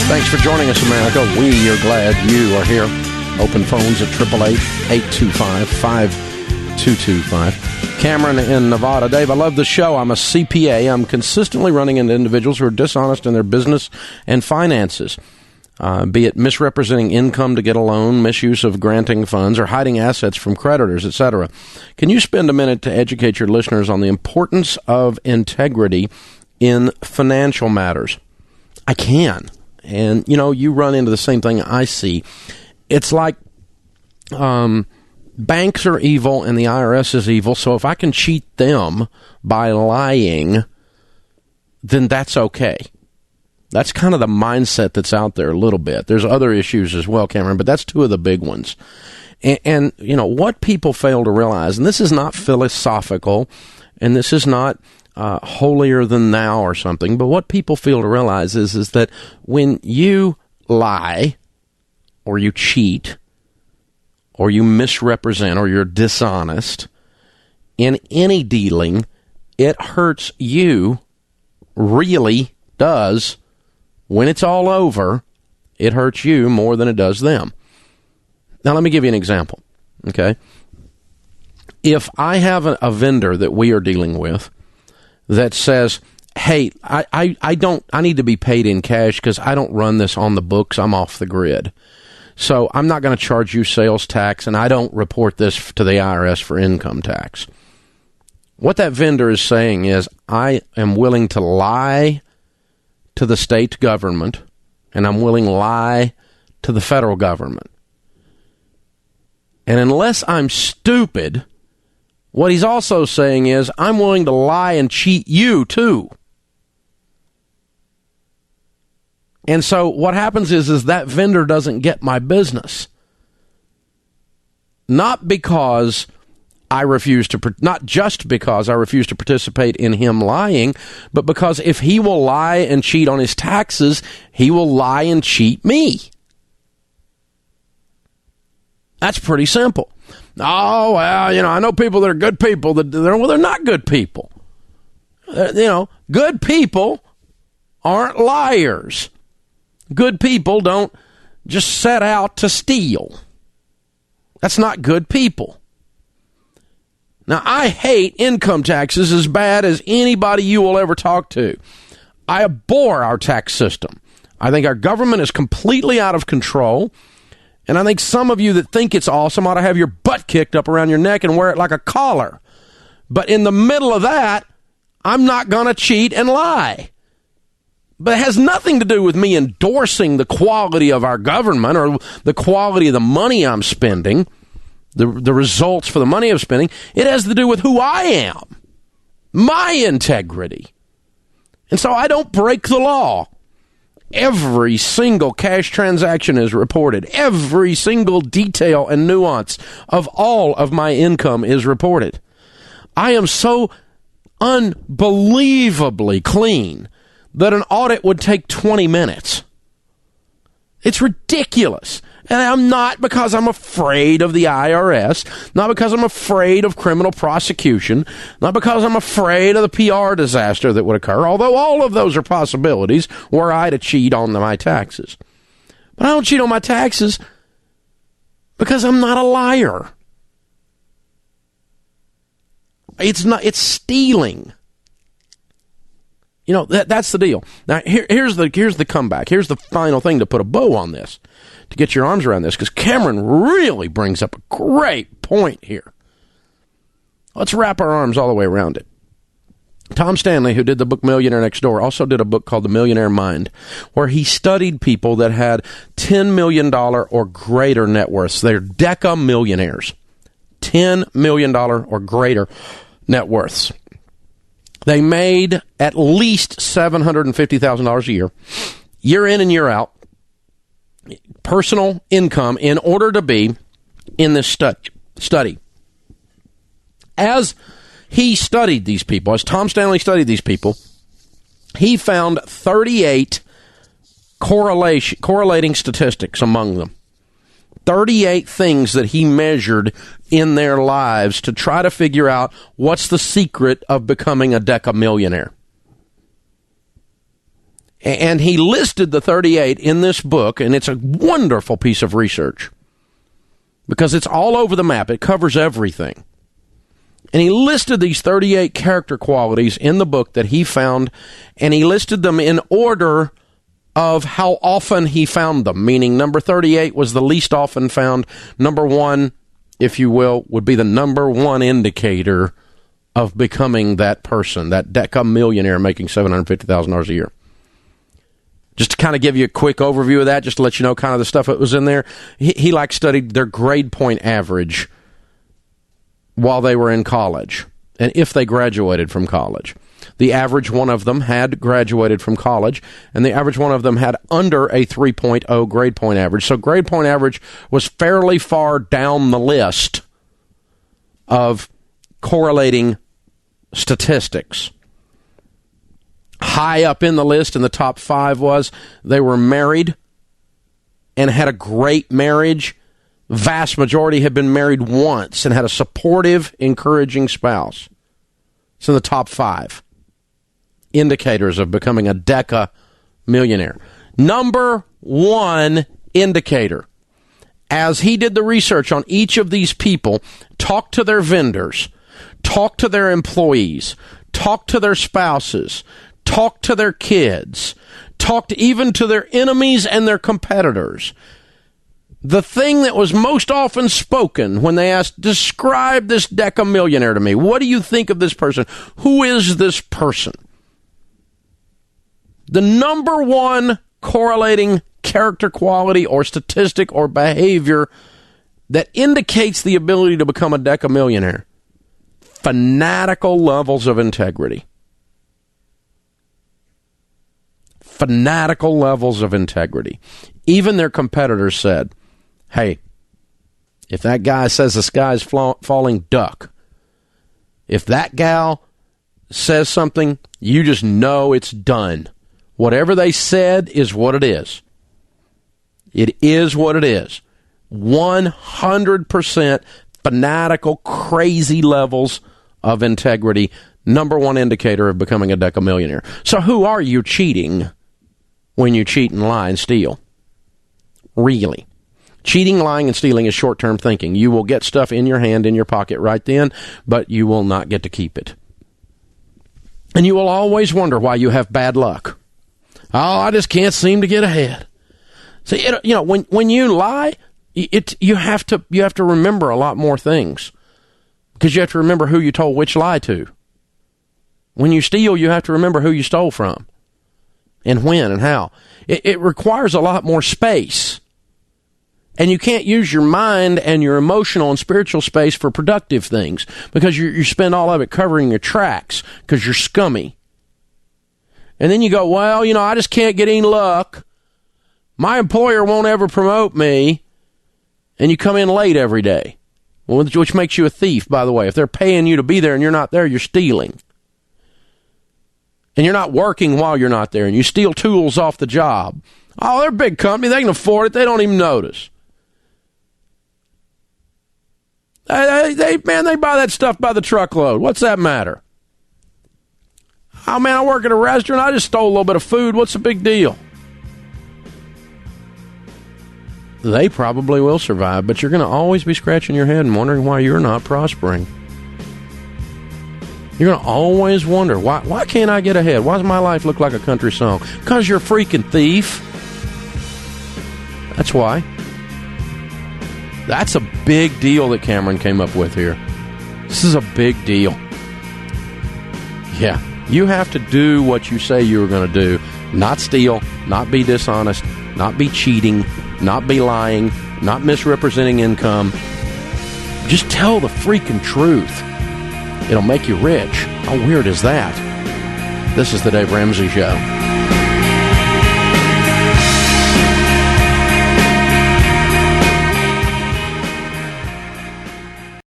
Thanks for joining us, America. We are glad you are here. Open phones at 888-825-5225. Cameron in Nevada. Dave, I love the show. I'm a CPA. I'm consistently running into individuals who are dishonest in their business and finances, be it misrepresenting income to get a loan, misuse of granting funds, or hiding assets from creditors, etc. Can you spend a minute to educate your listeners on the importance of integrity in financial matters? I can. And, you know, you run into the same thing I see. It's like banks are evil and the IRS is evil, so if I can cheat them by lying, then that's okay. That's kind of the mindset that's out there a little bit. There's other issues as well, Cameron, but that's two of the big ones. And you know, what people fail to realize, and this is not philosophical, and this is not holier than thou or something, but what people fail to realize is that when you lie or you cheat or you misrepresent or you're dishonest in any dealing, it hurts you, really does. When it's all over, it hurts you more than it does them. Now, let me give you an example, okay? If I have a vendor that we are dealing with that says, hey, I need to be paid in cash because I don't run this on the books. I'm off the grid. So I'm not going to charge you sales tax, and I don't report this to the IRS for income tax. What that vendor is saying is, I am willing to lie to the state government, and I'm willing to lie to the federal government. And unless I'm stupid, what he's also saying is, I'm willing to lie and cheat you, too. And so what happens is that vendor doesn't get my business. Not because I refuse to, not just because I refuse to participate in him lying, but because if he will lie and cheat on his taxes, he will lie and cheat me. That's pretty simple. Oh, well, you know, I know people that are good people. They're not good people. Good people aren't liars. Good people don't just set out to steal. That's not good people. Now, I hate income taxes as bad as anybody you will ever talk to. I abhor our tax system. I think our government is completely out of control. And I think some of you that think it's awesome ought to have your butt kicked up around your neck and wear it like a collar. But in the middle of that, I'm not going to cheat and lie. But it has nothing to do with me endorsing the quality of our government or the quality of the money I'm spending, the results for the money I'm spending. It has to do with who I am, my integrity. And so I don't break the law. Every single cash transaction is reported. Every single detail and nuance of all of my income is reported. I am so unbelievably clean that an audit would take 20 minutes. It's ridiculous. And I'm not because I'm afraid of the IRS, not because I'm afraid of criminal prosecution, not because I'm afraid of the PR disaster that would occur, although all of those are possibilities were I to cheat on my taxes. But I don't cheat on my taxes because I'm not a liar. It's stealing. You know, that's the deal. Now, here's the comeback. Here's the final thing to put a bow on this, to get your arms around this, because Cameron really brings up a great point here. Let's wrap our arms all the way around it. Tom Stanley, who did the book Millionaire Next Door, also did a book called The Millionaire Mind, where he studied people that had $10 million or greater net worths. They're deca-millionaires. $10 million or greater net worths. They made at least $750,000 a year in and year out, personal income in order to be in this study. As he studied these people, as Tom Stanley studied these people, he found 38 correlating statistics among them. 38 things that he measured in their lives to try to figure out what's the secret of becoming a deca-millionaire. And he listed the 38 in this book, and it's a wonderful piece of research because it's all over the map. It covers everything. And he listed these 38 character qualities in the book that he found, and he listed them in order of how often he found them, meaning number 38 was the least often found. Number 1, if you will, would be the number 1 indicator of becoming that person, that decamillionaire making $750,000 a year. Just to kind of give you a quick overview of that, just to let you know kind of the stuff that was in there, he studied their grade point average while they were in college, and if they graduated from college. The average one of them had graduated from college, and the average one of them had under a 3.0 grade point average. So grade point average was fairly far down the list of correlating statistics. High up in the list in the top 5 was they were married and had a great marriage. Vast majority had been married once and had a supportive, encouraging spouse. It's in the top 5 indicators of becoming a deca millionaire. Number 1 indicator, as he did the research on each of these people, talked to their vendors, talked to their employees, talked to their spouses, talked to their kids, talked even to their enemies and their competitors. The thing that was most often spoken when they asked, describe this decamillionaire to me. What do you think of this person? Who is this person? The number 1 correlating character quality or statistic or behavior that indicates the ability to become a decamillionaire: fanatical levels of integrity. Fanatical levels of integrity. Even their competitors said, hey, if that guy says the sky's falling, duck. If that gal says something, you just know it's done. Whatever they said is what it is. It is what it is. 100% fanatical, crazy levels of integrity. Number 1 indicator of becoming a decamillionaire. So who are you cheating when you cheat and lie and steal? Really? Cheating, lying, and stealing is short-term thinking. You will get stuff in your hand, in your pocket right then, but you will not get to keep it. And you will always wonder why you have bad luck. Oh, I just can't seem to get ahead. See, when you lie, you have to remember a lot more things, because you have to remember who you told which lie to. When you steal, you have to remember who you stole from, and when and how. It requires a lot more space. And you can't use your mind and your emotional and spiritual space for productive things, because you spend all of it covering your tracks because you're scummy. And then you go, well, I just can't get any luck. My employer won't ever promote me. And you come in late every day, which makes you a thief, by the way. If they're paying you to be there and you're not there, you're stealing. And you're not working while you're not there, and you steal tools off the job. Oh, they're a big company. They can afford it. They don't even notice. They buy that stuff by the truckload. What's that matter? Oh, man, I work at a restaurant. I just stole a little bit of food. What's the big deal? They probably will survive, but you're going to always be scratching your head and wondering why you're not prospering. You're going to always wonder, why can't I get ahead? Why does my life look like a country song? Because you're a freaking thief. That's why. That's a big deal that Cameron came up with here. This is a big deal. Yeah, you have to do what you say you were going to do. Not steal, not be dishonest, not be cheating, not be lying, not misrepresenting income. Just tell the freaking truth. It'll make you rich. How weird is that? This is the Dave Ramsey Show.